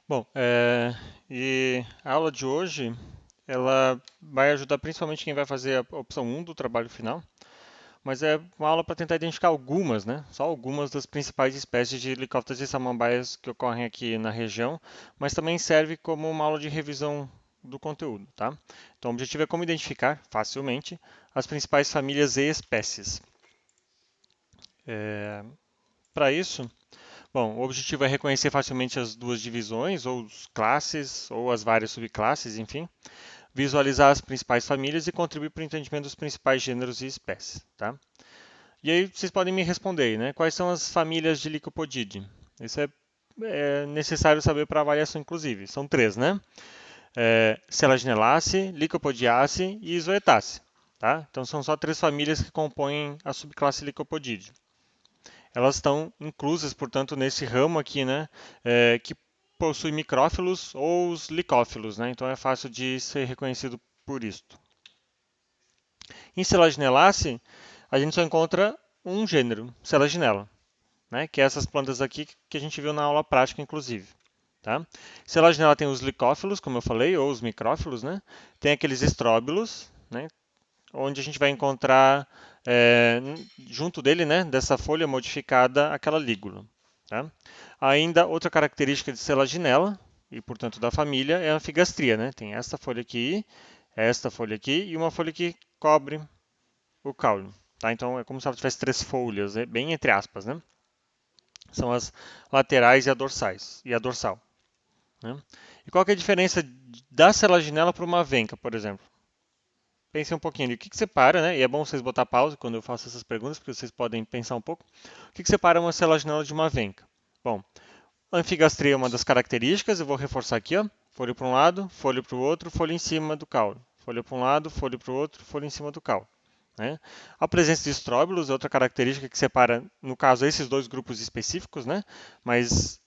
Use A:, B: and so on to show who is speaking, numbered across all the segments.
A: Bom, e a aula de hoje, ela vai ajudar principalmente quem vai fazer a opção um do trabalho final, mas é uma aula para tentar identificar algumas, né? Só algumas das principais espécies de helicópteros e samambaias que ocorrem aqui na região, mas também serve como uma aula de revisão do conteúdo, tá? Então, o objetivo é como identificar facilmente as principais famílias e espécies. Para isso, bom, o objetivo é reconhecer facilmente as duas divisões, ou as classes, ou as várias subclasses, enfim, visualizar as principais famílias e contribuir para o entendimento dos principais gêneros e espécies, tá? E aí vocês podem me responder aí, né? Quais são as famílias de Licopodidae? Isso é necessário saber para avaliação, inclusive. São três, né? Selaginelaceae, Lycopodiaceae e Isoetaceae, tá? Então são só três famílias que compõem a subclasse Lycopodidae. Elas estão inclusas, portanto, nesse ramo aqui, né? Que possui micrófilos ou os licófilos, né? Então é fácil de ser reconhecido por isto. Em Selaginelaceae, a gente só encontra um gênero, Selaginella, né? Que é essas plantas aqui que a gente viu na aula prática, inclusive. Tá? Selaginella tem os licófilos, como eu falei, ou os micrófilos, né? Tem aqueles estróbilos, né? Onde a gente vai encontrar é, junto dele, né, dessa folha modificada, aquela lígula. Tá? Ainda outra característica de Selaginella, e portanto da família, é a anfigastria. Né? Tem esta folha aqui e uma folha que cobre o caule. Tá? Então é como se ela tivesse três folhas, né? Bem entre aspas. Né? São as laterais e a dorsais, e a dorsal. Né? E qual que é a diferença da selaginela para uma venca, por exemplo? Pensem um pouquinho ali. O que que separa, né? E é bom vocês botar pausa quando eu faço essas perguntas, porque vocês podem pensar um pouco. O que que separa uma selaginela de uma venca? Bom, a anfigastria é uma das características, eu vou reforçar aqui, ó. Folha para um lado, folha para o outro, folha em cima do caule. Folha para um lado, folha para o outro, folha em cima do caule. Né? A presença de estróbilos é outra característica que separa, no caso, esses dois grupos específicos, né? Mas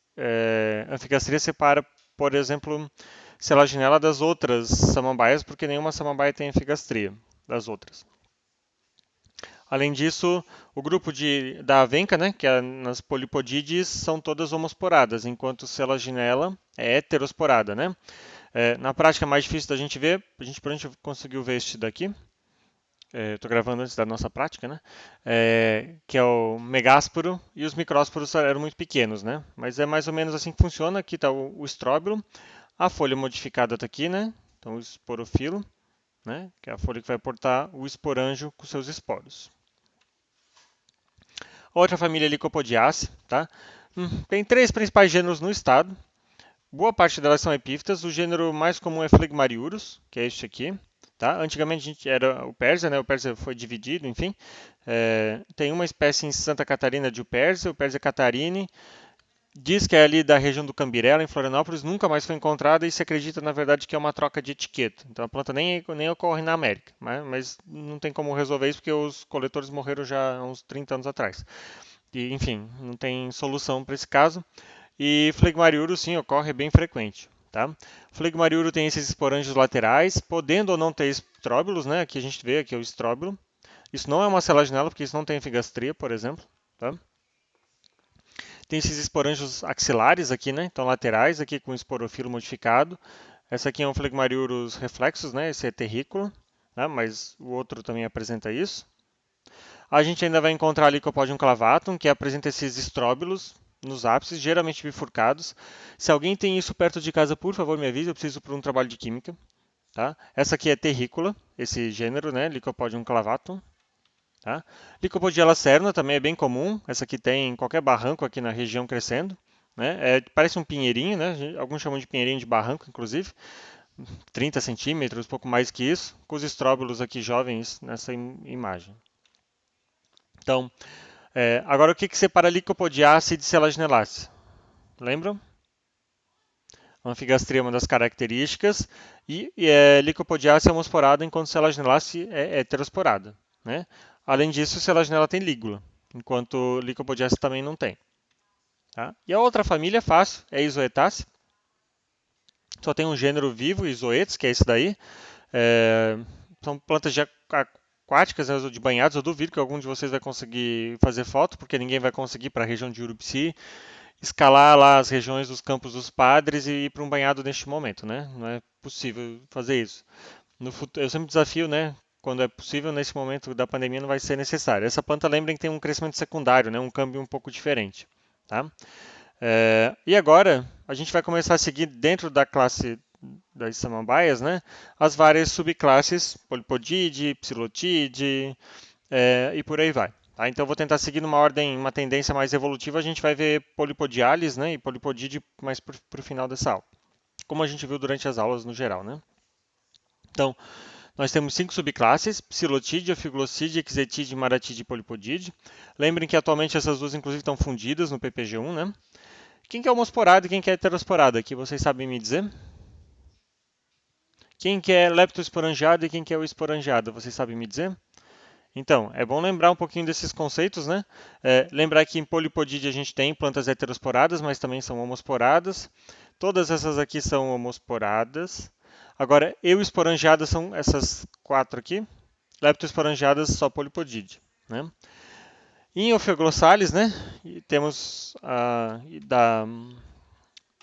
A: a anfigastria separa, por exemplo, selaginela das outras samambaias, porque nenhuma samambaia tem anfigastria das outras. Além disso, o grupo da avenca, né, que é nas polipodídees, são todas homosporadas, enquanto selaginela é heterosporada, né? Na prática é mais difícil da gente ver, a gente conseguiu ver este daqui, estou gravando antes da nossa prática, né? Que é o megásporo, e os micrósporos eram muito pequenos, né? Mas é mais ou menos assim que funciona. Aqui está o estróbilo, a folha modificada está aqui, né? Então o esporofilo, né? Que é a folha que vai portar o esporângio com seus esporos. Outra família é Lycopodiaceae, tá? Tem três principais gêneros no estado. Boa parte delas são epífitas. O gênero mais comum é Phlegmariurus, que é este aqui. Tá? Antigamente a gente era o Pérsia, né? O Pérsia foi dividido, enfim. Tem uma espécie em Santa Catarina de o Pérsia catarine. Diz que é ali da região do Cambirela, em Florianópolis, nunca mais foi encontrada e se acredita, na verdade, que é uma troca de etiqueta. Então a planta nem ocorre na América, mas não tem como resolver isso porque os coletores morreram já há uns 30 anos atrás. E, enfim, não tem solução para esse caso. E Phlegmariuro, sim, ocorre bem frequente. Tá? Phlegmariuro tem esses esporângios laterais, podendo ou não ter estróbilos, né? Aqui a gente vê aqui é o estróbilo. Isso não é uma selaginela, porque isso não tem figastria, por exemplo. Tá? Tem esses esporângios axilares aqui, né? Então laterais aqui com esporofilo modificado. Essa aqui é um Phlegmariurus reflexus, né? Esse é terrícola, né? Mas o outro também apresenta isso. A gente ainda vai encontrar Lycopodium clavatum, que apresenta esses estróbilos nos ápices, geralmente bifurcados. Se alguém tem isso perto de casa, por favor, me avise, eu preciso para um trabalho de química. Tá? Essa aqui é terrícola, esse gênero, né? Lycopodium clavatum. Tá? Lycopodium lacerna também é bem comum, essa aqui tem em qualquer barranco aqui na região crescendo. Né? Parece um pinheirinho, né? Alguns chamam de pinheirinho de barranco, inclusive. 30 centímetros, pouco mais que isso, com os estróbilos aqui jovens nessa imagem. Então, agora o que separa Lycopodiaceae de Selaginelaceae? Lembram? A anfigastria é uma das características e Lycopodiaceae é homosporada enquanto Selaginelaceae é heterosporada. Né? Além disso, Selaginella tem lígula, enquanto Lycopodiaceae também não tem. Tá? E a outra família é fácil, é Isoetaceae. Só tem um gênero vivo, Isoetes, que é esse daí. São plantas aquáticas, né, de banhados. Eu duvido que algum de vocês vai conseguir fazer foto, porque ninguém vai conseguir para a região de Urubici escalar lá as regiões dos Campos dos Padres e ir para um banhado neste momento, né? Não é possível fazer isso. No futuro, eu sempre desafio, né? Quando é possível, nesse momento da pandemia não vai ser necessário. Essa planta, lembrem que tem um crescimento secundário, né? Um câmbio um pouco diferente, tá? E agora a gente vai começar a seguir dentro da classe das samambaias, né? As várias subclasses, Polypodide, Psilotide, e por aí vai. Tá? Então eu vou tentar seguir numa ordem, uma tendência mais evolutiva. A gente vai ver Polypodiales, né? E Polypodide mais para o final dessa aula, como a gente viu durante as aulas no geral, né? Então, nós temos 5 subclasses: Psilotide, Ophioglosside, Ixetide, Maratide e Polypodide. Lembrem que atualmente essas duas, inclusive, estão fundidas no PPG1, né? Quem que é homosporado e quem que é heterosporado aqui? Vocês sabem me dizer? Quem que é leptoesporangiado e quem que é o esporangiado? Vocês sabem me dizer? Então, é bom lembrar um pouquinho desses conceitos, né? Lembrar que em Polypodide a gente tem plantas heterosporadas, mas também são homosporadas. Todas essas aqui são homosporadas. Agora, euesporangiadas são essas 4 aqui. Leptoesporangiadas só Polypodide, né? Em Ophioglossales, né? Temos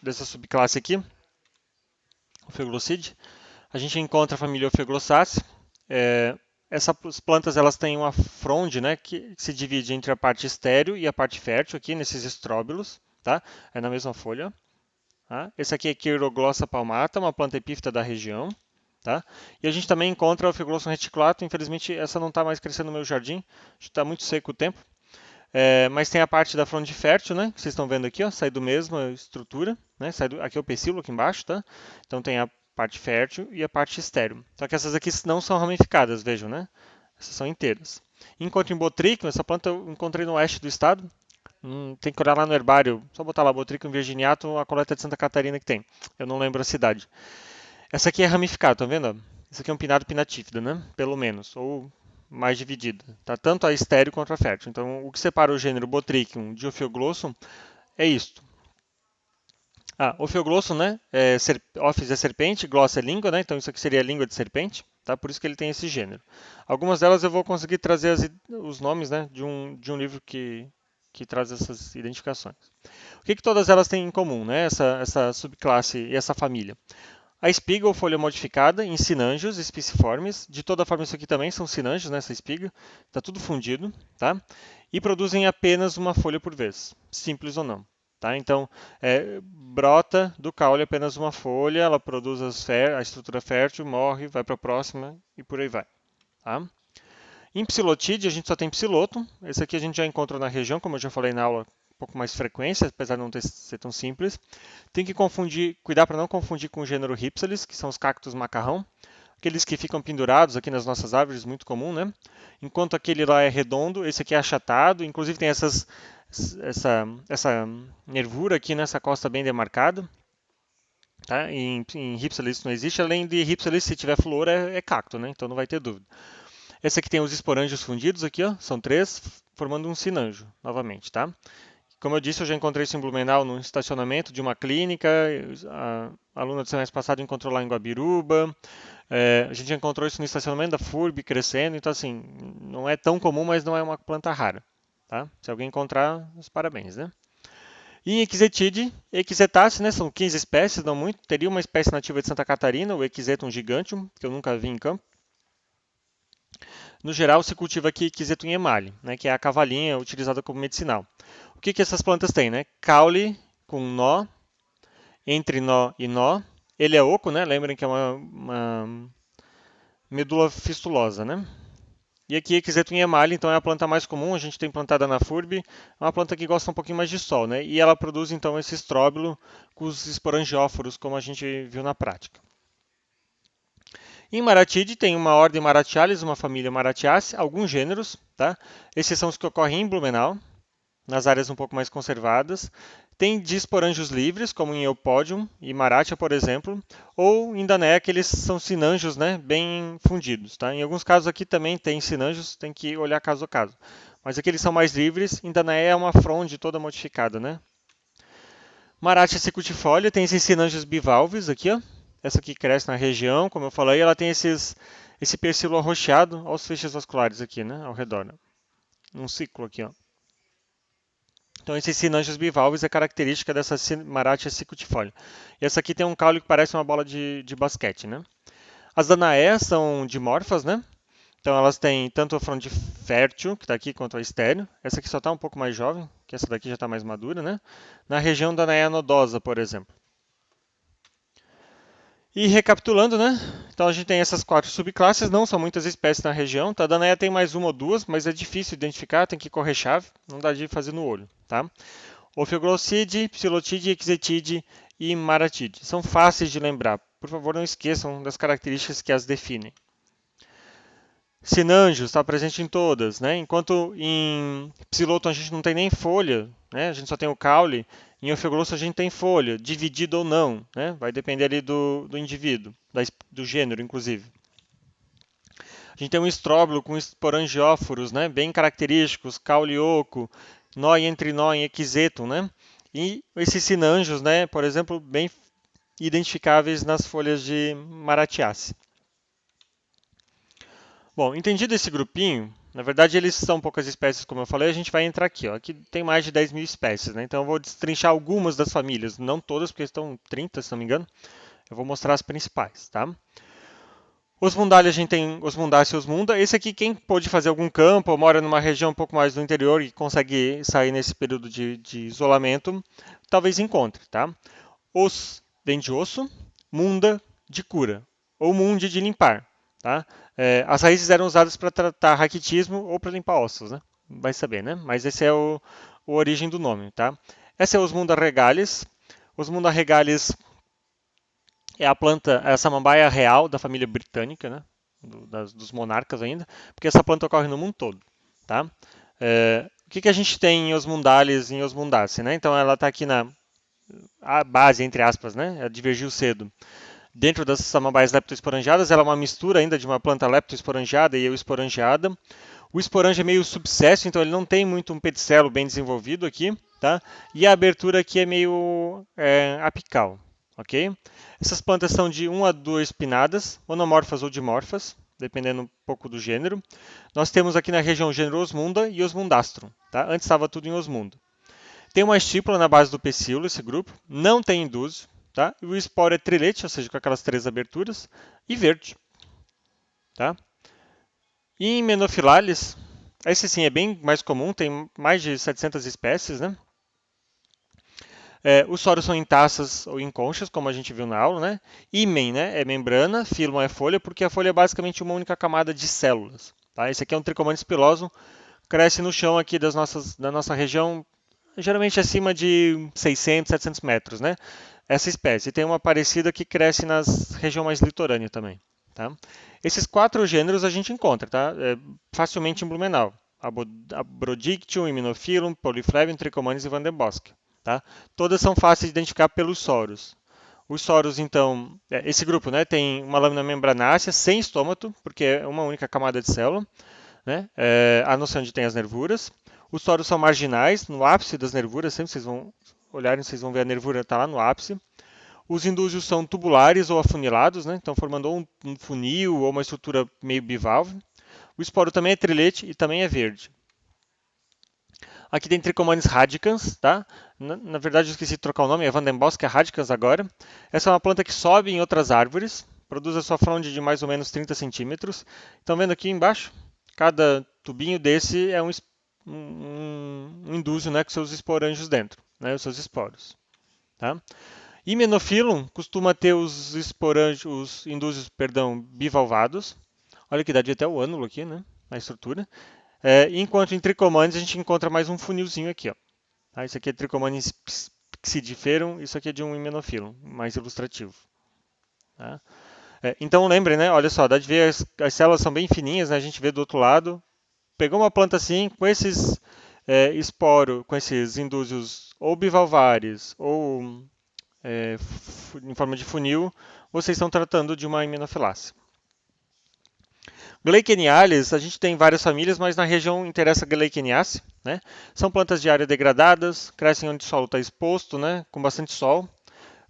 A: dessa subclasse aqui, Ophioglosside, a gente encontra a família Ophioglossacea. Essas plantas elas têm uma fronde, né, que se divide entre a parte estéreo e a parte fértil aqui nesses estróbilos, tá? É na mesma folha. Tá? Esse aqui é Queiroglossa palmata, uma planta epífita da região. Tá? E a gente também encontra o Ophioglossum reticulatum. Infelizmente essa não está mais crescendo no meu jardim, está muito seco o tempo. Mas tem a parte da fronde fértil, né? Que vocês estão vendo aqui, ó, sai do mesma estrutura, né? Aqui é o pecíolo aqui embaixo, tá? Então tem a parte fértil e a parte estéreo. Só que essas aqui não são ramificadas, vejam, né? Essas são inteiras. Enquanto em Botrychium, essa planta eu encontrei no oeste do estado. Tem que olhar lá no herbário, só botar lá Botrychium virginiatum, a coleta de Santa Catarina que tem. Eu não lembro a cidade. Essa aqui é ramificada, estão vendo? Isso aqui é um pinado pinatífida, né? Pelo menos, ou mais dividida. Tá? Tanto a estéreo quanto a fértil. Então, o que separa o gênero Botrychium de Ophioglossum é isto. Ophioglossum, né? Ophis é serpente, glossa é língua, né? Então isso aqui seria a língua de serpente, tá? Por isso que ele tem esse gênero. Algumas delas eu vou conseguir trazer os nomes, né? De um livro que traz essas identificações. O que todas elas têm em comum, né? Essa subclasse e essa família? A espiga ou folha modificada em sinângios espiciformes. De toda forma, isso aqui também são sinângios, né, essa espiga. Está tudo fundido, tá? E produzem apenas uma folha por vez, simples ou não. Tá? Então, brota do caule apenas uma folha, ela produz a estrutura fértil, morre, vai para a próxima e por aí vai. Tá? Em psilotide, a gente só tem psiloto. Esse aqui a gente já encontra na região, como eu já falei na aula, um pouco mais frequência, apesar de não ser tão simples. Tem que cuidar para não confundir com o gênero Rhipsalis, que são os cactos macarrão, aqueles que ficam pendurados aqui nas nossas árvores, muito comum, né? Enquanto aquele lá é redondo, esse aqui é achatado, inclusive tem essa nervura aqui nessa costa bem demarcada. Tá? Em Rhipsalis isso não existe, além de Rhipsalis, se tiver flor, é cacto, né? Então não vai ter dúvida. Esse aqui tem os esporângios fundidos aqui, ó, são 3, formando um sinângio, novamente, tá? Como eu disse, eu já encontrei isso em Blumenau, no estacionamento de uma clínica. A aluna do semestre passado encontrou lá em Guabiruba. A gente já encontrou isso no estacionamento da FURB crescendo. Então, assim, não é tão comum, mas não é uma planta rara. Tá? Se alguém encontrar, os parabéns, né? E em Ixetide, Ixetaceae, né? São 15 espécies, não muito. Teria uma espécie nativa de Santa Catarina, o Ixetum giganteum, que eu nunca vi em campo. No geral, se cultiva aqui Ixetum emale, né? Que é a cavalinha utilizada como medicinal. O que essas plantas têm, né? Caule com nó, entre nó e nó. Ele é oco, né? Lembrem que é uma medula fistulosa, né? E aqui Ixetum emale, então é a planta mais comum, a gente tem plantada na FURB, é uma planta que gosta um pouquinho mais de sol, né? E ela produz então esse estróbilo com os esporangióforos, como a gente viu na prática. Em Maratide tem uma ordem Maratialis, uma família Maratiaceae, alguns gêneros, tá? Esses são os que ocorrem em Blumenau, nas áreas um pouco mais conservadas. Tem disporângios livres, como em Eupodium e Maratia, por exemplo, ou em Danéia, que eles são sinângios, né, bem fundidos. Tá? Em alguns casos aqui também tem sinângios, tem que olhar caso a caso. Mas aqui eles são mais livres, em Danéia é uma fronde toda modificada. Né? Maratia secutifolia tem esses sinângios bivalves aqui, ó. Essa aqui cresce na região, como eu falei, ela tem esse pecíolo arroxeado aos feixes vasculares aqui, né, ao redor. Né? Um ciclo aqui, ó. Então, esses sinângios bivalves é característica dessa Maratia cicutifólia. E essa aqui tem um caule que parece uma bola de basquete, né? As danaé são dimorfas, né? Então, elas têm tanto a fronde fértil, que está aqui, quanto a estéreo. Essa aqui só está um pouco mais jovem, que essa daqui já está mais madura, né? Na região danaé nodosa, por exemplo. E recapitulando, né? Então a gente tem essas 4 subclasses, não são muitas espécies na região, tá? Danaé tem mais uma ou duas, mas é difícil identificar, tem que correr chave, não dá de fazer no olho, tá? Ophioglosside, Psilotide, Ixetide e Maratide. São fáceis de lembrar. Por favor, não esqueçam das características que as definem. Sinângios está presente em todas, né? Enquanto em Psiloto a gente não tem nem folha, né? A gente só tem o caule. Em Ophioglossa a gente tem folha, dividida ou não, né? Vai depender ali do indivíduo, do gênero, inclusive. A gente tem um estróbilo com esporangióforos, né? Bem característicos, caule oco, nó e entrinó em equisetum, né? E esses sinângios, né? Por exemplo, bem identificáveis nas folhas de Maratiaceae. Bom, entendido esse grupinho, na verdade eles são poucas espécies, como eu falei, a gente vai entrar aqui. Ó. Aqui tem mais de 10 mil espécies, né? Então eu vou destrinchar algumas das famílias, não todas, porque estão 30, se não me engano. Eu vou mostrar as principais, tá? Osmundalia, a gente tem Osmundaceae e Osmunda. Esse aqui, quem pôde fazer algum campo ou mora numa região um pouco mais do interior e consegue sair nesse período de isolamento, talvez encontre, tá? Os vem de osso, munda de cura, ou munde de limpar. Tá? As raízes eram usadas para tratar raquitismo ou para limpar ossos, né? Vai saber, né? Mas esse é o origem do nome, tá? Essa é Osmunda regalis. Osmunda regalis é a planta, é a samambaia real da família britânica, né? Dos monarcas ainda, porque essa planta ocorre no mundo todo, tá? O que a gente tem em Osmundalis e em Osmundaceae, né? Então ela está aqui na base, entre aspas, né? Ela divergiu cedo. Dentro das samambaias leptoesporangiadas, ela é uma mistura ainda de uma planta leptoesporangiada e euesporangiada. O esporângia é meio subcesso, então ele não tem muito um pedicelo bem desenvolvido aqui, tá? E a abertura aqui é meio apical, ok? Essas plantas são de 1 a 2 pinadas, monomorfas ou dimorfas, dependendo um pouco do gênero. Nós temos aqui na região o gênero Osmunda e Osmundastrum, tá? Antes estava tudo em Osmunda. Tem uma estípula na base do pecíolo, esse grupo, não tem indúzio, tá? E o esporo é trilete, ou seja, com aquelas 3 aberturas, e verde, tá? E em Menophylalis, esse sim é bem mais comum, tem mais de 700 espécies, né? Os soros são em taças ou em conchas, como a gente viu na aula, né? Ímen, né, é membrana, fílum é folha, porque a folha é basicamente uma única camada de células. Tá? Esse aqui é um Trichomanes pilosum, cresce no chão aqui da nossa região, geralmente acima de 600, 700 metros, né? Essa espécie. E tem uma parecida que cresce na região mais litorânea também. Tá? Esses 4 gêneros a gente encontra, tá? Facilmente em Blumenau. Abrodictium, Hymenophyllum, Polyphlebium, Trichomanes e Van den Bosch. Tá? Todas são fáceis de identificar pelos soros. Os soros, então, esse grupo, né, tem uma lâmina membranácea sem estômato, porque é uma única camada de célula, né, a noção de tem as nervuras. Os soros são marginais, no ápice das nervuras, sempre vocês vão olharem, vocês vão ver a nervura está lá no ápice. Os indúzios são tubulares ou afunilados, né, então formando um funil ou uma estrutura meio bivalve. O esporo também é trilete e também é verde. Aqui tem Trichomanes radicans, tá? Na verdade, eu esqueci de trocar o nome, é Van den Bosch radicans agora. Essa é uma planta que sobe em outras árvores, produz a sua fronde de mais ou menos 30 centímetros. Estão vendo aqui embaixo? Cada tubinho desse é um indúzio, né, com seus esporângios dentro, né, os seus esporos. Tá? Hymenophyllum costuma ter os indúzios, bivalvados. Olha que dá de até o ânulo aqui, né, na estrutura. Enquanto em Trichomanes a gente encontra mais um funilzinho aqui. Ó. Tá? Isso aqui é Trichomanes psidiferum, isso aqui é de um Hymenophyllum, mais ilustrativo. Tá? Então lembrem, né? Olha só, dá de ver as células são bem fininhas, né? A gente vê do outro lado. Pegou uma planta assim, com esses com esses indúzios ou bivalvares ou em forma de funil, vocês estão tratando de uma Hymenophyllaceae. Gleicheniales, a gente tem várias famílias, mas na região interessa Gleicheniaceae, né? São plantas de área degradadas, crescem onde o solo está exposto, né? Com bastante sol.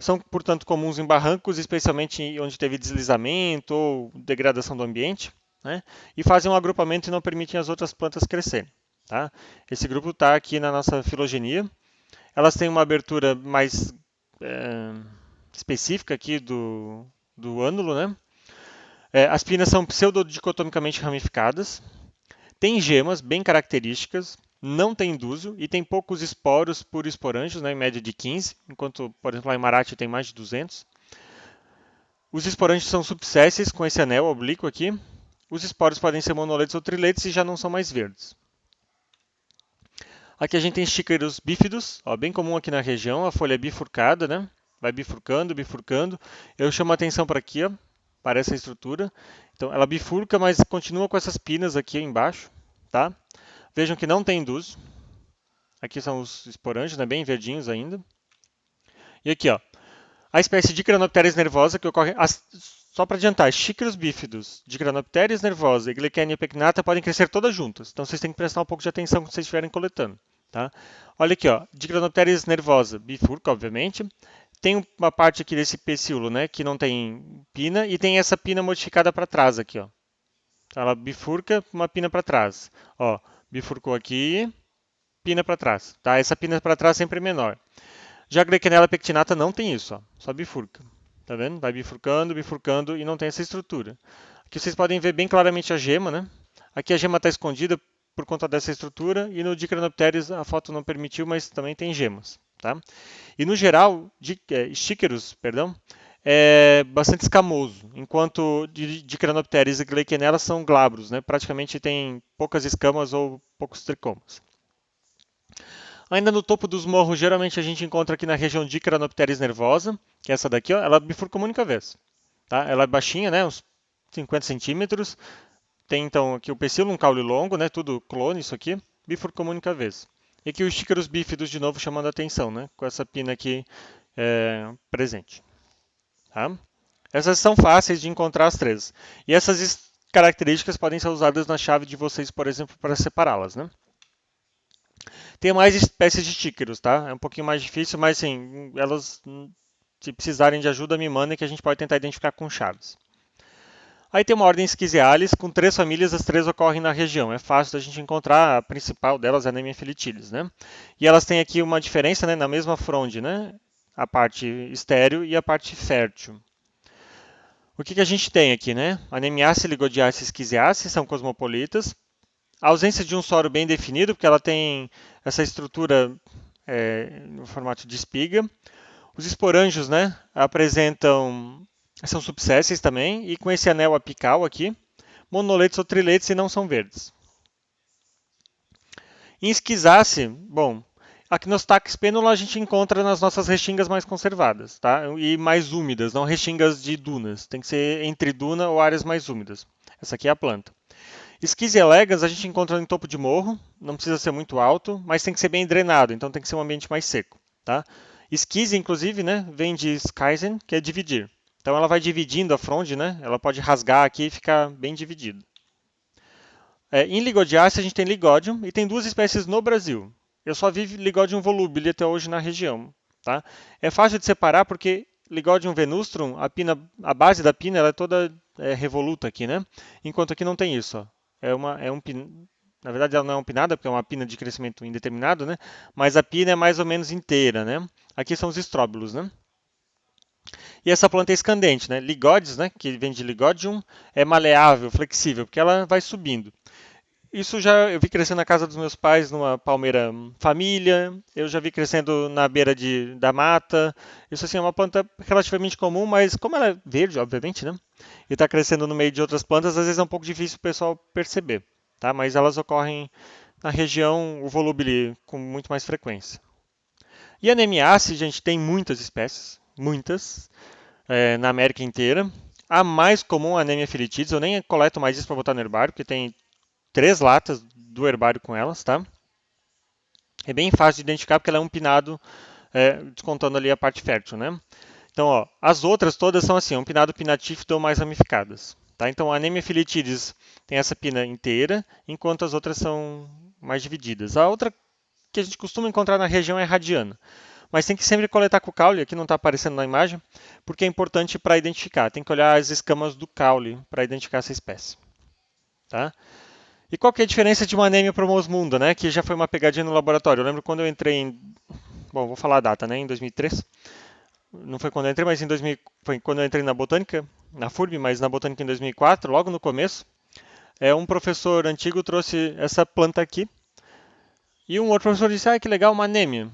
A: São, portanto, comuns em barrancos, especialmente onde teve deslizamento ou degradação do ambiente, né? E fazem um agrupamento e não permitem as outras plantas crescerem. Tá? Esse grupo está aqui na nossa filogenia. Elas têm uma abertura mais específica aqui do ânulo, né? As pinas são pseudodicotomicamente ramificadas, tem gemas bem características, não tem indúsio e tem poucos esporos por esporângios, né, em média de 15, enquanto, por exemplo, a Imarate tem mais de 200. Os esporângios são subsesses com esse anel oblíquo aqui. Os esporos podem ser monoletos ou triletos e já não são mais verdes. Aqui a gente tem xícaros bífidos, ó, bem comum aqui na região, a folha é bifurcada, né? Vai bifurcando, bifurcando. Eu chamo a atenção para aqui, ó, para essa estrutura. Então ela bifurca, mas continua com essas pinas aqui embaixo, tá? Vejam que não tem indúsio. Aqui são os esporângios, né, bem verdinhos ainda. E aqui, ó, a espécie de Dicranopteris nervosa que ocorre... Só para adiantar, xícaros bífidos, Dicranopteris nervosa e Glycania pectinata podem crescer todas juntas. Então vocês têm que prestar um pouco de atenção quando vocês estiverem coletando. Tá? Olha aqui, ó, Dicranopteris nervosa, bifurca, obviamente. Tem uma parte aqui desse pecíolo, né, que não tem pina, e tem essa pina modificada para trás aqui, ó. Então, ela bifurca uma pina para trás. Ó, bifurcou aqui, pina para trás. Tá? Essa pina para trás sempre é menor. Já a Glycanella pectinata não tem isso, ó, só bifurca. Tá vendo? Vai bifurcando, bifurcando e não tem essa estrutura. Aqui vocês podem ver bem claramente a gema, né? Aqui a gema está escondida por conta dessa estrutura e no Dicranopteris a foto não permitiu, mas também tem gemas, tá? E no geral, Sticherus, perdão, é bastante escamoso, enquanto Dicranopteris e Glycanella são glabros, né? Praticamente tem poucas escamas ou poucos tricomas. Ainda no topo dos morros, geralmente a gente encontra aqui na região Dicranopteris nervosa, que é essa daqui, ó, ela bifurca uma única vez. Tá? Ela é baixinha, né, uns 50 centímetros. Tem então aqui o pecíolo, um caule longo, né, tudo clone isso aqui, bifurca uma única vez. E aqui os xícaros bífidos de novo chamando a atenção, né, com essa pina aqui presente. Tá? Essas são fáceis de encontrar as três. E essas características podem ser usadas na chave de vocês, por exemplo, para separá-las, né? Tem mais espécies de xícaros, tá? É um pouquinho mais difícil, mas sim, elas, se precisarem de ajuda, me mandem que a gente pode tentar identificar com chaves. Aí tem uma ordem Schizzialis, com 3 famílias, as 3 ocorrem na região. É fácil da gente encontrar, a principal delas é a Nemephylletilis, né? E elas têm aqui uma diferença, né, na mesma fronde, né? A parte estéreo e a parte fértil. O que a gente tem aqui, né? A Nemiaceae, Ligodiaceae e Schizziaceae são cosmopolitas. A ausência de um soro bem definido, porque ela tem essa estrutura no formato de espiga. Os esporângios, né, são subsesses também, e com esse anel apical aqui, monoletos ou triletos e não são verdes. Em Schizziaceae, bom, aqui no Stax penula a gente encontra nas nossas restingas mais conservadas, tá? E mais úmidas, não restingas de dunas. Tem que ser entre duna ou áreas mais úmidas. Essa aqui é a planta. Schizia elegans a gente encontra em topo de morro, não precisa ser muito alto, mas tem que ser bem drenado, então tem que ser um ambiente mais seco. Tá? Schizia, inclusive, né, vem de Schizen, que é dividir. Então ela vai dividindo a fronde, né? Ela pode rasgar aqui e ficar bem dividido. Em Ligodiaceae a gente tem Ligodium e tem 2 espécies no Brasil. Eu só vi Ligodium volubile até hoje na região. Tá? É fácil de separar porque Ligodium venustrum, a base da pina ela é toda revoluta aqui, né? Enquanto aqui não tem isso. Ó. Na verdade ela não é uma pinada porque é uma pina de crescimento indeterminado, né? Mas a pina é mais ou menos inteira, né? Aqui são os estróbilos, né? E essa planta é escandente, né? Ligodes, né? Que vem de Ligodium, é maleável, flexível, porque ela vai subindo. Isso já eu vi crescendo na casa dos meus pais, numa palmeira família. Eu já vi crescendo na beira da mata. Isso assim é uma planta relativamente comum, mas como ela é verde, obviamente, né? E está crescendo no meio de outras plantas, às vezes é um pouco difícil o pessoal perceber, tá? Mas elas ocorrem na região, o volúbile, com muito mais frequência. E a Nemiaceae, gente, tem muitas espécies, muitas, na América inteira. A mais comum é a Nemephylletides. Eu nem coleto mais isso para botar no herbário, porque tem 3 latas do herbário com elas, tá? É bem fácil de identificar porque ela é um pinado, descontando ali a parte fértil, né? Então, ó, as outras todas são assim, um pinado pinatífido ou mais ramificadas. Tá? Então, a Nemephylletides tem essa pina inteira, enquanto as outras são mais divididas. A outra que a gente costuma encontrar na região é radiana. Mas tem que sempre coletar com o caule, aqui não está aparecendo na imagem, porque é importante para identificar. Tem que olhar as escamas do caule para identificar essa espécie. Tá? E qual que é a diferença de uma anêmia para uma osmunda, né? Que já foi uma pegadinha no laboratório. Eu lembro quando eu entrei em... Bom, vou falar a data, né? Em 2003. Não foi quando eu entrei, mas em 2000, foi quando eu entrei na botânica, na FURB, mas na botânica em 2004, logo no começo. Um professor antigo trouxe essa planta aqui. E um outro professor disse, que legal, uma anêmia.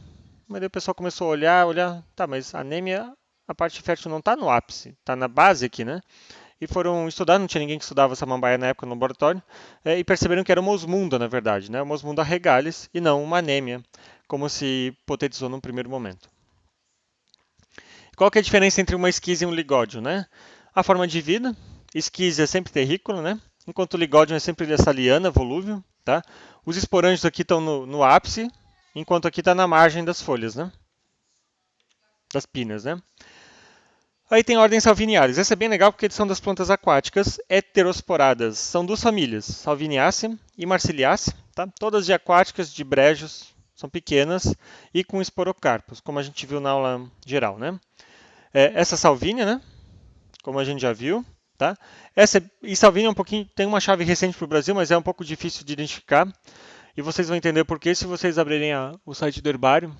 A: Mas daí o pessoal começou a olhar, tá, mas a anêmia, a parte fértil não está no ápice, está na base aqui, né? E foram estudar, não tinha ninguém que estudava samambaia na época no laboratório, e perceberam que era uma osmunda, na verdade, né? Uma osmunda regalis e não uma anêmia, como se hipotetizou num primeiro momento. Qual que é a diferença entre uma esquise e um ligódio, né? A forma de vida, esquise é sempre terrícola, né? Enquanto o ligódio é sempre essa liana, volúvel, tá? Os esporângios aqui estão no ápice, enquanto aqui está na margem das folhas, né? Das pinas, né? Aí tem ordens salviniares. Essa é bem legal porque são das plantas aquáticas heterosporadas. São duas famílias, Salviniaceae e Marciliaceae, tá? Todas aquáticas, de brejos, são pequenas e com esporocarpos, como a gente viu na aula geral, né? Essa salvínia, né? Como a gente já viu, tá? E salvínia é um pouquinho, tem uma chave recente para o Brasil, mas é um pouco difícil de identificar. E vocês vão entender por que se vocês abrirem o site do herbário,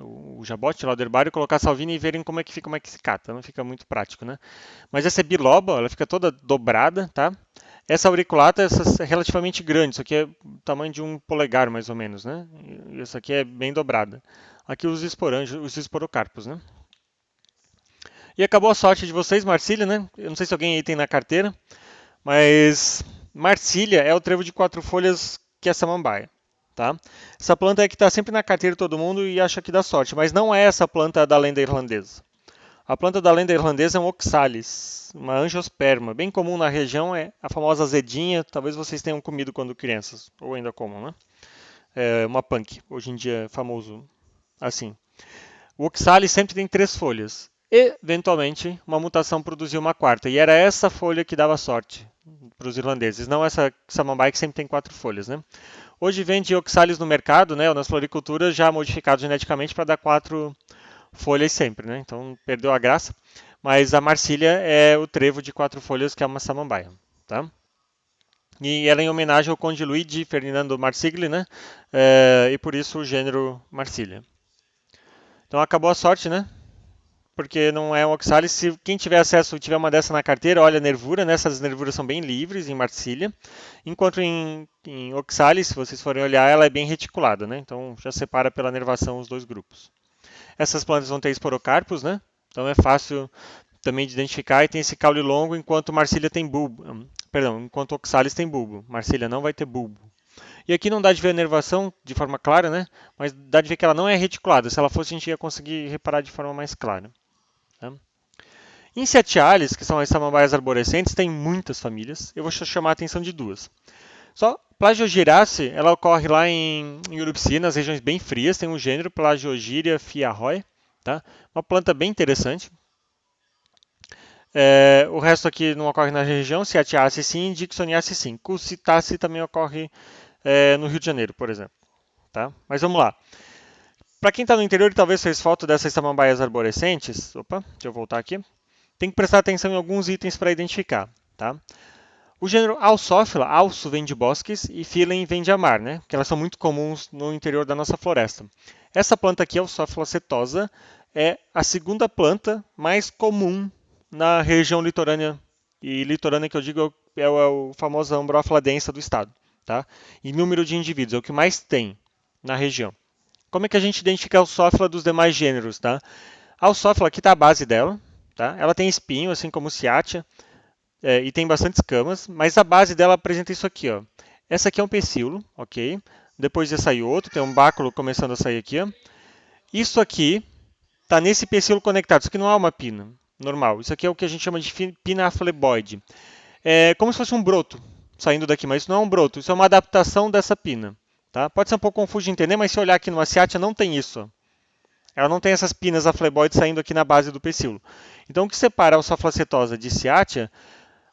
A: o jabote lá do herbário, colocar salvínia e verem como é que fica, como é que se cata. Não fica muito prático, né? Mas essa é biloba, ela fica toda dobrada, tá? Essa auriculata é relativamente grande, isso aqui é o tamanho de um polegar, mais ou menos, né? E essa aqui é bem dobrada. Aqui os esporângios, os esporocarpos, né? E acabou a sorte de vocês, Marcília, né? Eu não sei se alguém aí tem na carteira, mas Marcília é o trevo de 4 folhas que é samambaia, tá? Essa planta é que está sempre na carteira de todo mundo e acha que dá sorte, mas não é essa planta da lenda irlandesa. A planta da lenda irlandesa é um oxalis, uma angiosperma, bem comum na região, é a famosa azedinha, talvez vocês tenham comido quando crianças, ou ainda comam, né? É uma punk, hoje em dia é famoso assim. O oxalis sempre tem 3 folhas. Eventualmente, uma mutação produziu uma quarta, e era essa folha que dava sorte para os irlandeses, não essa samambaia que sempre tem 4 folhas, né? Hoje vende oxalis no mercado, né, ou nas floriculturas, já modificado geneticamente para dar 4 folhas sempre, né? Então perdeu a graça. Mas a Marcília é o trevo de 4 folhas que é uma samambaia, tá? E ela é em homenagem ao Conde Luigi Ferdinando Marsigli, né? E por isso o gênero Marcília. Então acabou a sorte, né? Porque não é um oxalis. Se quem tiver acesso tiver uma dessa na carteira, olha a nervura, né? Essas nervuras são bem livres em Marcília. Enquanto em oxalis, se vocês forem olhar, ela é bem reticulada, né? Então já separa pela nervação os dois grupos. Essas plantas vão ter esporocarpos, né? Então é fácil também de identificar e tem esse caule longo, enquanto Marcília tem bulbo. Perdão, enquanto Oxalis tem bulbo. Marcília não vai ter bulbo. E aqui não dá de ver a nervação de forma clara, né? Mas dá de ver que ela não é reticulada. Se ela fosse, a gente ia conseguir reparar de forma mais clara. Tá? Insettiales, que são as samambaias arborescentes, tem muitas famílias. Eu vou chamar a atenção de duas. Só Plagiogiraceae, ela ocorre lá em Urupsi, nas regiões bem frias. Tem um gênero, Plagiogyria fiarroi, tá? Uma planta bem interessante. O resto aqui não ocorre na região, Ciatiaceae sim, Dicksoniaceae sim. Cucitaceae também ocorre no Rio de Janeiro, por exemplo. Tá? Mas vamos lá. Para quem está no interior e talvez fez foto dessas samambaias arborescentes, opa, deixa eu voltar aqui, tem que prestar atenção em alguns itens para identificar. Tá? O gênero Alsófila, also vem de bosques e Phyllen vem de amar, né? Porque elas são muito comuns no interior da nossa floresta. Essa planta aqui, Alsófila setosa, é a segunda planta mais comum na região litorânea, e litorânea que eu digo é o famoso Ambrófila densa do estado, tá? Em número de indivíduos, é o que mais tem na região. Como é que a gente identifica a Alsófila dos demais gêneros, tá? A Alsófila aqui está a base dela, tá? Ela tem espinho, assim como o Ciatia, e tem bastante escamas, mas a base dela apresenta isso aqui, ó. Essa aqui é um pecíolo, ok? Depois já saiu outro, tem um báculo começando a sair aqui, ó. Isso aqui está nesse pecíolo conectado, isso aqui não é uma pina normal, isso aqui é o que a gente chama de pina afleboide. É como se fosse um broto saindo daqui, mas isso não é um broto, isso é uma adaptação dessa pina. Tá? Pode ser um pouco confuso de entender, mas se olhar aqui no Ciatia não tem isso. Ó. Ela não tem essas pinas afleboides saindo aqui na base do pecíolo. Então o que separa a Alsófila setosa de Ciatia,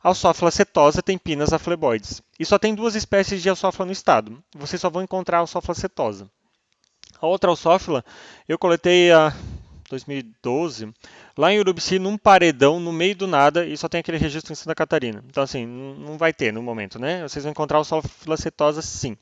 A: a Alsófila setosa tem pinas afleboides. E só tem 2 espécies de Alsófila no estado. Vocês só vão encontrar a Alsófila setosa. A outra Alsófila eu coletei 2012, lá em Urubici, num paredão, no meio do nada, e só tem aquele registro em Santa Catarina. Então, assim, não vai ter no momento, né? Vocês vão encontrar o Solfilacetosa, sim.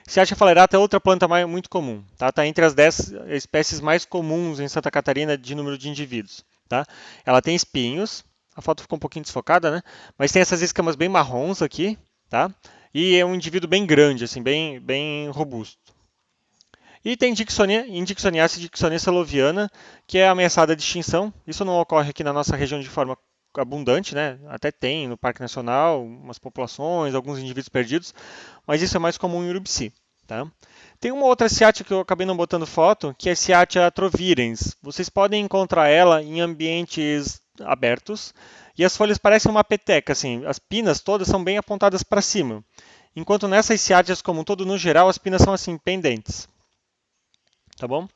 A: Ciatia falerata é outra planta muito comum, tá? Está entre as 10 espécies mais comuns em Santa Catarina de número de indivíduos, tá? Ela tem espinhos, a foto ficou um pouquinho desfocada, né? Mas tem essas escamas bem marrons aqui, tá? E é um indivíduo bem grande, assim, bem robusto. E tem Indixoniaceae e Dixonia saloviana, que é ameaçada de extinção. Isso não ocorre aqui na nossa região de forma abundante, né? Até tem no Parque Nacional umas populações, alguns indivíduos perdidos, mas isso é mais comum em Urubici. Tá? Tem uma outra ciatia que eu acabei não botando foto, que é Ciatia trovirens. Vocês podem encontrar ela em ambientes abertos e as folhas parecem uma peteca, assim, as pinas todas são bem apontadas para cima. Enquanto nessas ciatias como um todo, no geral, as pinas são assim pendentes. Tá bom?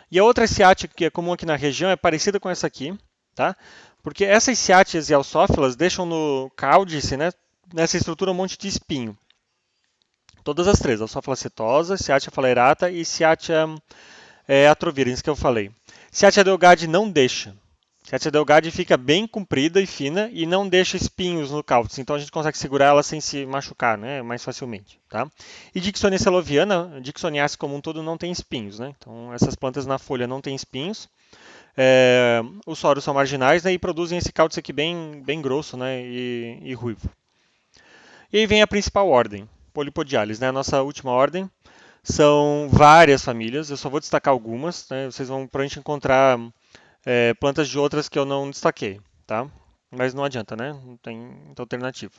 A: E a outra ciátia que é comum aqui na região é parecida com essa aqui, tá? Porque essas ciátias e alçófilas deixam no cáudice, né, nessa estrutura um monte de espinho. Todas as três, alçófila setosa, ciatia falerata e ciatia atrovirens, que eu falei. Ciatia delgade não deixa. Ciatia delgade fica bem comprida e fina e não deixa espinhos no cáudice, então a gente consegue segurar ela sem se machucar, né, mais facilmente, tá? E Dixonia saloviana, Dixoniaceae como um todo não tem espinhos, né? Então essas plantas na folha não têm espinhos. Os soros são marginais, né, e produzem esse cáudice aqui bem grosso, né, e ruivo. E aí vem a principal ordem, Polypodiales, né? A nossa última ordem. São várias famílias, eu só vou destacar algumas, né? Vocês vão provavelmente encontrar plantas de outras que eu não destaquei, tá? Mas não adianta, né? Não tem alternativa.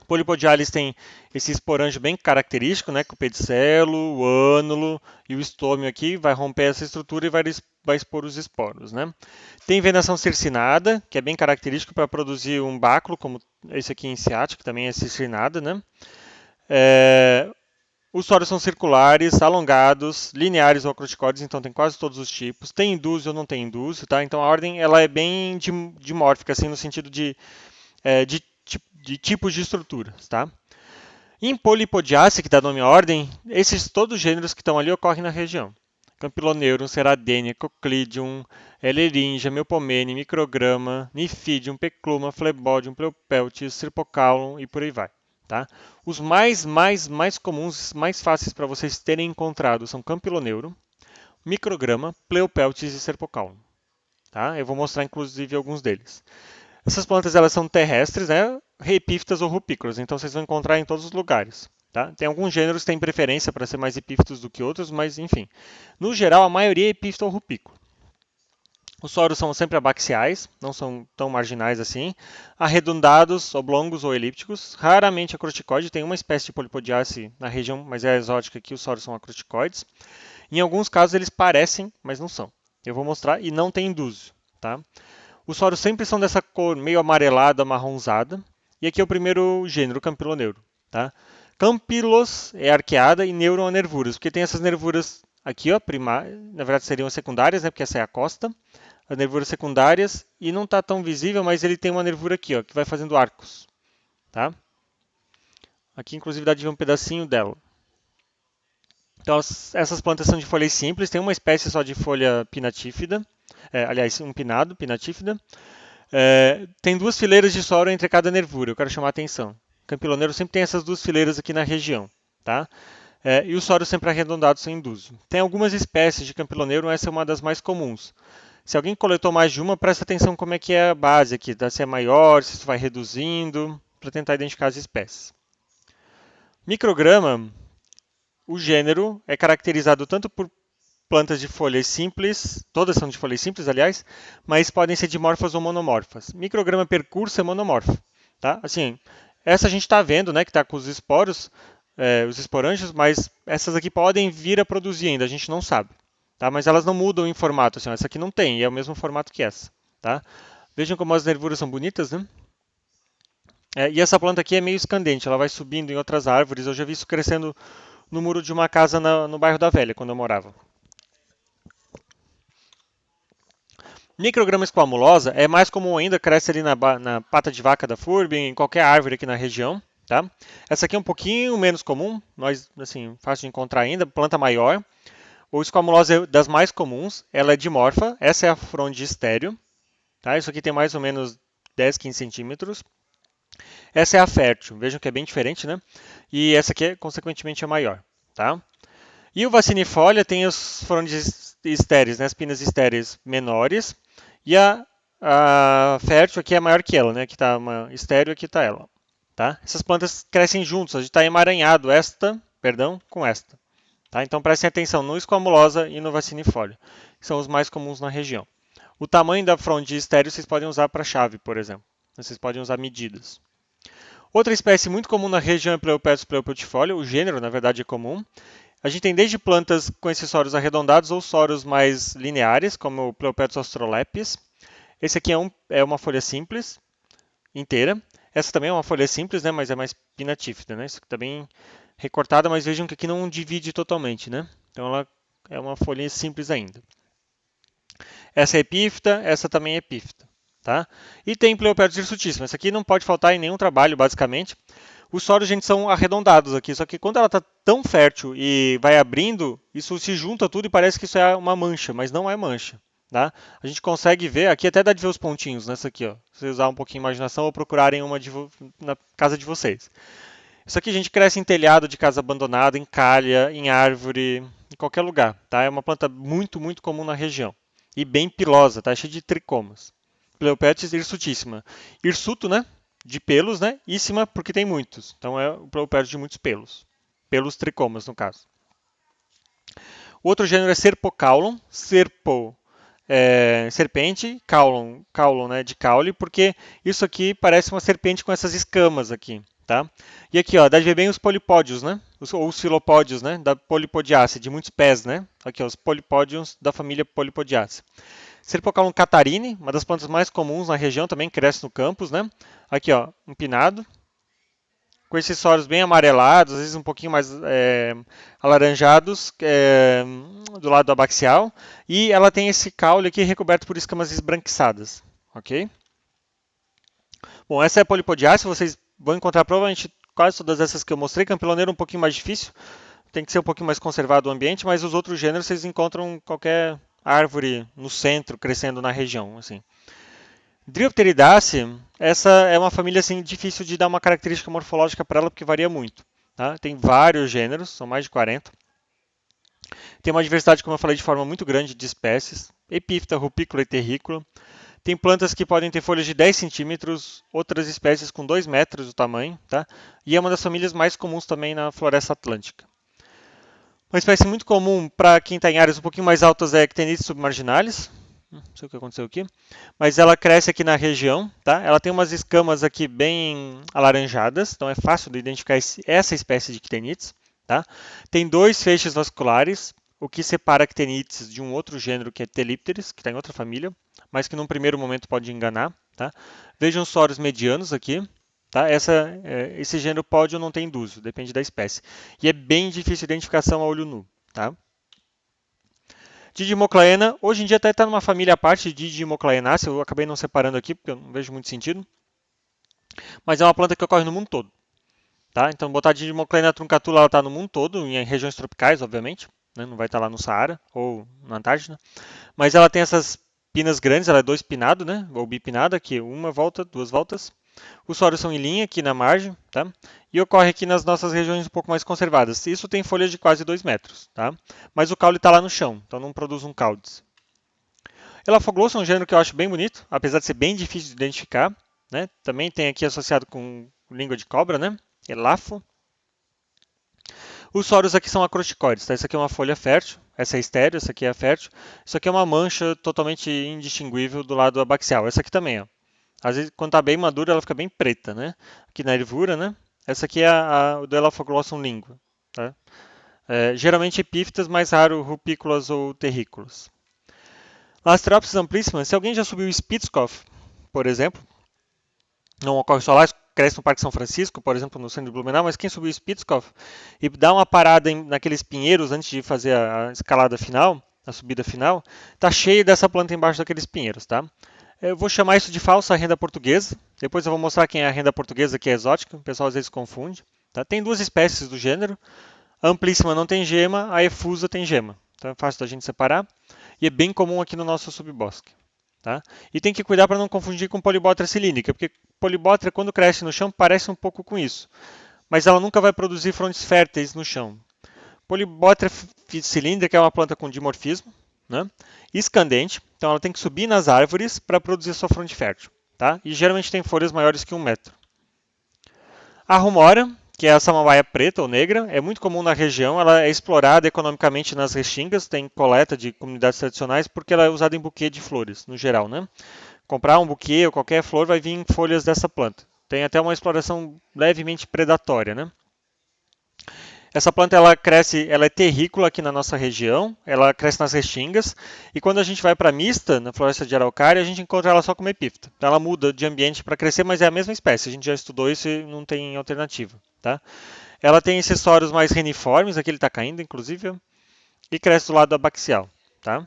A: Polypodiales tem esse esporângio bem característico, né? Com o pedicelo, o ânulo e o estômio aqui, vai romper essa estrutura e vai expor os esporos, né? Tem venação cercinada, que é bem característico para produzir um báculo, como esse aqui em ciática, que também é cercinada, né? Os soros são circulares, alongados, lineares ou acroticóides, então tem quase todos os tipos. Tem indúsio ou não tem indúsio, tá? Então a ordem ela é bem dimórfica, assim, no sentido de tipos de estruturas, tá? Em Polypodiaceae, que dá nome à ordem, todos os gêneros que estão ali ocorrem na região. Campyloneurum, Ceradenia, Coclidium, Eleringia, Melpomene, Micrograma, Niphidium, Pecluma, Phlebodium, Pleupeltis, Serpocaulum e por aí vai. Tá? Os mais comuns, mais fáceis para vocês terem encontrado são Campyloneurum, Micrograma, Pleupeltis e Serpocaulum. Tá? Eu vou mostrar inclusive alguns deles. Essas plantas elas são terrestres, né? Epífitas ou rupícolas, então vocês vão encontrar em todos os lugares. Tá? Tem alguns gêneros que têm preferência para ser mais epífitos do que outros, mas enfim. No geral, a maioria é epífita ou rupícola. Os soros são sempre abaxiais, não são tão marginais assim, arredondados, oblongos ou elípticos, raramente acroticoide, tem uma espécie de Polypodiaceae na região, mas é exótica aqui, os soros são acroticoides. Em alguns casos eles parecem, mas não são. Eu vou mostrar e não tem indúsio. Tá? Os soros sempre são dessa cor meio amarelada, amarronzada. E aqui é o primeiro gênero, Campyloneuro. Tá? Campylos é arqueada e neuron é nervuras, porque tem essas nervuras aqui, ó, na verdade seriam secundárias, né, porque essa é a costa. As nervuras secundárias, e não está tão visível, mas ele tem uma nervura aqui, ó, que vai fazendo arcos. Tá? Aqui, inclusive, dá de ver um pedacinho dela. Então, essas plantas são de folhas simples, tem uma espécie só de folha pinatífida, aliás, um pinado, pinatífida. Tem duas fileiras de soro entre cada nervura, eu quero chamar a atenção. Campiloneiro sempre tem essas duas fileiras aqui na região. Tá? E os soros sempre arredondados sem indúsio. Tem algumas espécies de Campiloneiro, essa é uma das mais comuns. Se alguém coletou mais de uma, presta atenção como é que é a base aqui, tá? Se é maior, se isso vai reduzindo, para tentar identificar as espécies. Micrograma, o gênero é caracterizado tanto por plantas de folhas simples, todas são de folhas simples, aliás, mas podem ser dimorfas ou monomorfas. Micrograma percurso é monomorfo. Tá? Assim, essa a gente está vendo, né, que está com os esporos, os esporângios, mas essas aqui podem vir a produzir ainda, a gente não sabe. Tá? Mas elas não mudam em formato, assim, essa aqui não tem, e é o mesmo formato que essa. Tá? Vejam como as nervuras são bonitas, né? E essa planta aqui é meio escandente, ela vai subindo em outras árvores, eu já vi isso crescendo no muro de uma casa no bairro da Velha, quando eu morava. Micrograma esquamulosa é mais comum ainda, cresce ali na pata de vaca da FURB, em qualquer árvore aqui na região. Tá? Essa aqui é um pouquinho menos comum, mas assim, fácil de encontrar ainda, planta maior. Ou esquamulose é das mais comuns, ela é dimorfa, essa é a fronde estéreo, tá? Isso aqui tem mais ou menos 10, 15 centímetros. Essa é a fértil, vejam que é bem diferente, né? E essa aqui, consequentemente, é maior, tá? E o vacinifolia tem os frondes estéreis, né? As pinas estéreis menores, e a fértil aqui é maior que ela, né? Aqui está uma estéreo, aqui está ela, tá? Essas plantas crescem juntas, a gente está emaranhado com esta. Tá? Então prestem atenção no esquamulosa e no vacinifolia, que são os mais comuns na região. O tamanho da fronde estéreo vocês podem usar para chave, por exemplo. Vocês podem usar medidas. Outra espécie muito comum na região é Pleopeltis pleopeltifolia, o gênero, na verdade, é comum. A gente tem desde plantas com esses soros arredondados ou soros mais lineares, como o Pleopeltis austrolépis. Esse aqui é uma folha simples, inteira. Essa também é uma folha simples, né, mas é mais pinnatífida, né? Isso aqui está bem recortada, mas vejam que aqui não divide totalmente, né? Então ela é uma folhinha simples ainda. Essa é epífita, essa também é epífita, tá? E tem Pleopeltis hirsutíssima. Essa aqui não pode faltar em nenhum trabalho, basicamente. Os soros, gente, são arredondados aqui, só que quando ela está tão fértil e vai abrindo, isso se junta tudo e parece que isso é uma mancha, mas não é mancha. Tá? A gente consegue ver, aqui até dá de ver os pontinhos nessa aqui, ó. Se vocês usarem um pouquinho de imaginação ou procurarem uma na casa de vocês. Isso aqui a gente cresce em telhado de casa abandonada, em calha, em árvore, em qualquer lugar. Tá? É uma planta muito, muito comum na região. E bem pilosa, tá? Cheia de tricomas. Pleopeltis hirsutíssima. Hirsuto, né? De pelos, né? Íssima, porque tem muitos. Então é o Pleopeltis de muitos pelos. Pelos tricomas, no caso. O outro gênero é Serpocaulon. Serpente, caulon, né, de caule, porque isso aqui parece uma serpente com essas escamas aqui, tá? E aqui, ó, dá de ver bem os polipódios, né? Ou os filopódios, né? Da Polipodiaceae, de muitos pés, né? Aqui, ó, os polipódios da família Polipodiaceae. Serpocaulon catarine, uma das plantas mais comuns na região, também cresce no campus, né? Aqui, ó, empinado, com esses soros bem amarelados, às vezes um pouquinho mais alaranjados do lado abaxial, e ela tem esse caule aqui recoberto por escamas esbranquiçadas, ok? Bom, essa é a Polipodiaceae, vocês vão encontrar provavelmente quase todas essas que eu mostrei. Campiloneiro é um pouquinho mais difícil, tem que ser um pouquinho mais conservado o ambiente, mas os outros gêneros vocês encontram qualquer árvore no centro crescendo na região, assim. Dryopteridaceae, essa é uma família assim difícil de dar uma característica morfológica para ela porque varia muito. Tá? Tem vários gêneros, são mais de 40. Tem uma diversidade, como eu falei, de forma muito grande de espécies, epífita, rupícola e terrícola. Tem plantas que podem ter folhas de 10 centímetros, outras espécies com 2 metros de tamanho, tá? E é uma das famílias mais comuns também na floresta atlântica. Uma espécie muito comum para quem está em áreas um pouquinho mais altas é Ctenites submarginalis. Não sei o que aconteceu aqui. Mas ela cresce aqui na região, tá? Ela tem umas escamas aqui bem alaranjadas, então é fácil de identificar essa espécie de Ctenites, tá? Tem 2 feixes vasculares, o que separa a Ctenites de um outro gênero que é Telipteris, que está em outra família, mas que num primeiro momento pode enganar, tá? Vejam os soros medianos aqui, tá? Esse gênero pode ou não ter indúzio, depende da espécie. E é bem difícil de identificação a olho nu, tá? Didymoclaena, hoje em dia até está numa família à parte de Didymoclaenaceae, eu acabei não separando aqui porque eu não vejo muito sentido, mas é uma planta que ocorre no mundo todo. Tá? Então, botar Didymoclaena truncatula, ela está no mundo todo, em regiões tropicais, obviamente, né? Não vai estar lá no Saara ou na Antártida, mas ela tem essas pinas grandes, ela é 2-pinado, né? Ou bipinada, que uma volta, 2 voltas. Os soros são em linha aqui na margem, tá? E ocorre aqui nas nossas regiões um pouco mais conservadas. Isso tem folhas de quase 2 metros, tá? Mas o caule está lá no chão, então não produz um caudes. Elafoglossa é um gênero que eu acho bem bonito, apesar de ser bem difícil de identificar, né? Também tem aqui associado com língua de cobra, né? Elafo. Os soros aqui são acrosticoides, tá? Essa aqui é uma folha fértil, essa é estéreo, essa aqui é fértil. Isso aqui é uma mancha totalmente indistinguível do lado abaxial. Essa aqui também, ó. Às vezes, quando está bem madura, ela fica bem preta, né? Aqui na nervura, né? Essa aqui é o do Elaphoglossum lingua, tá? Geralmente epífitas, mais raro rupícolas ou terrícolas. Lastropsis amplíssima, se alguém já subiu o Spitzkopf, por exemplo, não ocorre só lá, cresce no Parque São Francisco, por exemplo, no centro de Blumenau, mas quem subiu o Spitzkopf e dá uma parada naqueles pinheiros antes de fazer a escalada final, a subida final, tá cheio dessa planta embaixo daqueles pinheiros, tá? Eu vou chamar isso de falsa renda portuguesa. Depois eu vou mostrar quem é a renda portuguesa, que é exótica. O pessoal às vezes confunde. Tá? Tem 2 espécies do gênero. A amplíssima não tem gema, a efusa tem gema. então é fácil da gente separar. E é bem comum aqui no nosso subbosque. Tá? E tem que cuidar para não confundir com polibótria cilíndrica, porque polibótria, quando cresce no chão, parece um pouco com isso. Mas ela nunca vai produzir frondes férteis no chão. Polibótria cilíndrica é uma planta com dimorfismo, né? Escandente, então ela tem que subir nas árvores para produzir sua fronde fértil. Tá? E geralmente tem folhas maiores que 1 metro. A rumora, que é a samambaia preta ou negra, é muito comum na região, ela é explorada economicamente nas restingas, tem coleta de comunidades tradicionais, porque ela é usada em buquê de flores, no geral, né? Comprar um buquê ou qualquer flor vai vir em folhas dessa planta. Tem até uma exploração levemente predatória, né? Essa planta ela cresce, ela é terrícola aqui na nossa região, ela cresce nas restingas e quando a gente vai para a mista, na floresta de araucária, a gente encontra ela só como epífita. Então ela muda de ambiente para crescer, mas é a mesma espécie. A gente já estudou isso e não tem alternativa, tá? Ela tem acessórios mais reniformes, aqui ele está caindo, inclusive, e cresce do lado abaxial, tá?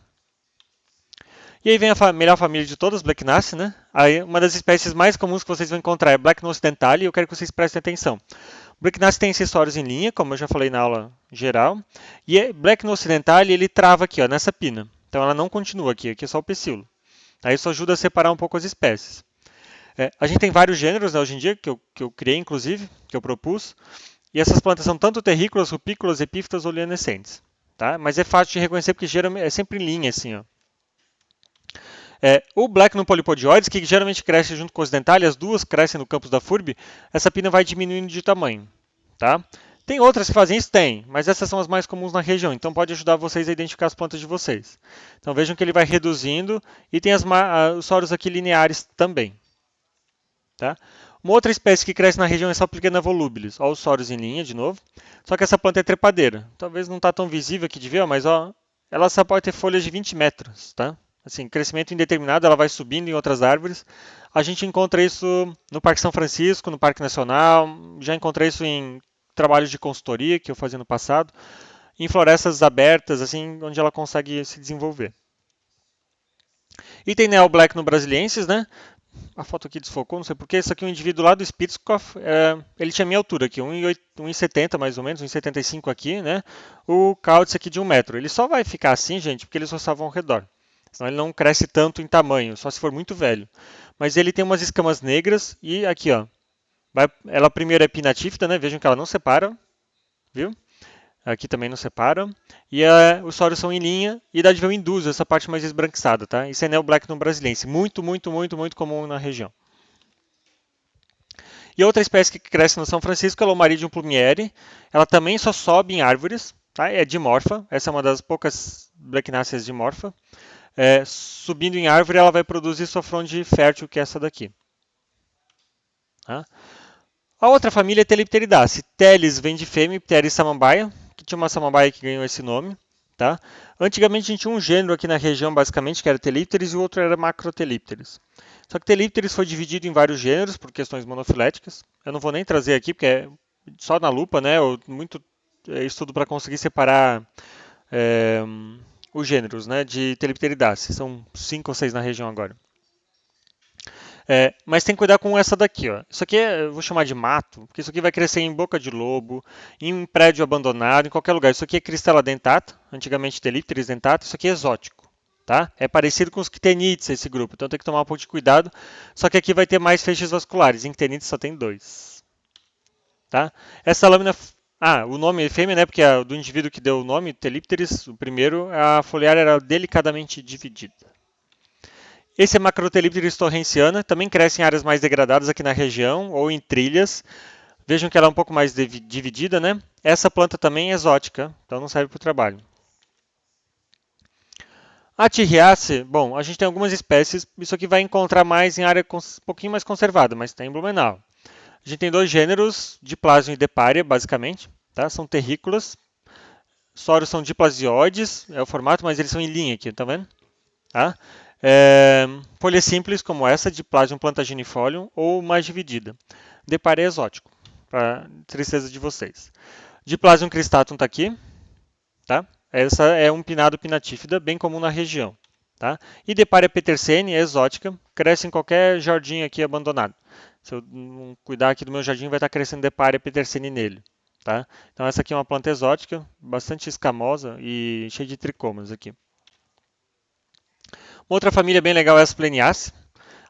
A: E aí vem a melhor família de todas, Blacknacea, né? Aí uma das espécies mais comuns que vocês vão encontrar é Blacknose occidentale, e eu quero que vocês prestem atenção. Blacknacea tem acessórios em linha, como eu já falei na aula geral, e Blacknose occidentale ele trava aqui, ó, nessa pina. Então ela não continua aqui, aqui é só o pecíolo. Aí isso ajuda a separar um pouco as espécies. A gente tem vários gêneros, né, hoje em dia, que eu criei inclusive, que eu propus, e essas plantas são tanto terrícolas, rupícolas, epífitas ou lianescentes. Tá? Mas é fácil de reconhecer porque geralmente é sempre em linha, assim, ó. O Black no polipodioides, que geralmente cresce junto com o ocidental, e as duas crescem no campus da FURB, essa pina vai diminuindo de tamanho. Tá? Tem outras que fazem isso? Tem, mas essas são as mais comuns na região, então pode ajudar vocês a identificar as plantas de vocês. Então vejam que ele vai reduzindo e tem os soros aqui lineares também. Tá? Uma outra espécie que cresce na região é Salpicana volubilis. Olha os soros em linha de novo. Só que essa planta é trepadeira. Talvez não está tão visível aqui de ver, mas ó, ela só pode ter folhas de 20 metros. Tá? Assim, crescimento indeterminado, ela vai subindo em outras árvores. A gente encontra isso no Parque São Francisco, no Parque Nacional. Já encontrei isso em trabalhos de consultoria que eu fazia no passado. Em florestas abertas, assim, onde ela consegue se desenvolver. E tem Neo Black no Brasiliensis, né? A foto aqui desfocou, não sei porquê. Isso aqui é um indivíduo lá do Spitzkopf. Ele tinha minha altura aqui, 1,70 mais ou menos, 1,75 aqui, né? O Kautz aqui de 1 metro. Ele só vai ficar assim, gente, porque eles roçavam ao redor. Senão ele não cresce tanto em tamanho, só se for muito velho. Mas ele tem umas escamas negras e aqui, ó. Ela primeiro é pinatífida, né? Vejam que ela não separa, viu? Aqui também não separa. E os soros são em linha e dá de ver o induso, essa parte mais esbranquiçada, tá? Isso é Neo Black no brasiliense. Muito, muito, muito, muito comum na região. E outra espécie que cresce no São Francisco é a Lomaridium plumieri. Ela também só sobe em árvores, tá? É dimorfa. Essa é uma das poucas Blacknaceas dimorfa. Subindo em árvore, ela vai produzir sua fronde fértil, que é essa daqui. Tá? A outra família é Telipteridaceae. Telis vem de fêmea, Pteris samambaia, que tinha uma samambaia que ganhou esse nome. Tá? Antigamente a gente tinha um gênero aqui na região, basicamente, que era Telipteris, e o outro era Macrotelipteris. Só que Telipteris foi dividido em vários gêneros por questões monofiléticas. Eu não vou nem trazer aqui, porque é só na lupa, né? Muito estudo para conseguir separar os gêneros, né, de Telipteridaceae. São 5 ou 6 na região agora. Mas tem que cuidar com essa daqui, ó. Isso aqui eu vou chamar de mato, porque isso aqui vai crescer em boca de lobo, em prédio abandonado, em qualquer lugar. Isso aqui é Cristela dentata, antigamente Telipteris dentata, isso aqui é exótico. Tá? É parecido com os Ctenites, esse grupo, então tem que tomar um pouco de cuidado. Só que aqui vai ter mais feixes vasculares, em Ctenites só tem 2. Tá? Essa lâmina. O nome é fêmea, né? Porque do indivíduo que deu o nome, Telipteris, o primeiro, a foliar era delicadamente dividida. Esse é Macrotelipteris torrenciana, também cresce em áreas mais degradadas aqui na região ou em trilhas. Vejam que ela é um pouco mais dividida, né? Essa planta também é exótica, então não serve para o trabalho. A Tyrrhiaceae, bom, a gente tem algumas espécies, isso aqui vai encontrar mais em área um pouquinho mais conservada, mas tem em Blumenau. A gente tem 2 gêneros, Diplasmium e Deparia, basicamente, tá? São terrícolas. Soros são diplosioides, é o formato, mas eles são em linha aqui, tá vendo? Tá? Folhas simples como essa, Diplasmium plantaginifolium, ou mais dividida. Deparia é exótico, para tristeza de vocês. Diplasmium cristatum está aqui, tá? Essa é um pinado pinatífida, bem comum na região. Tá? E Deparia peterseni é exótica, cresce em qualquer jardim aqui abandonado. Se eu não cuidar aqui do meu jardim, vai estar crescendo Deparia peterseni nele. tá? Então essa aqui é uma planta exótica, bastante escamosa e cheia de tricomas aqui. Uma outra família bem legal é as Pleniaceae.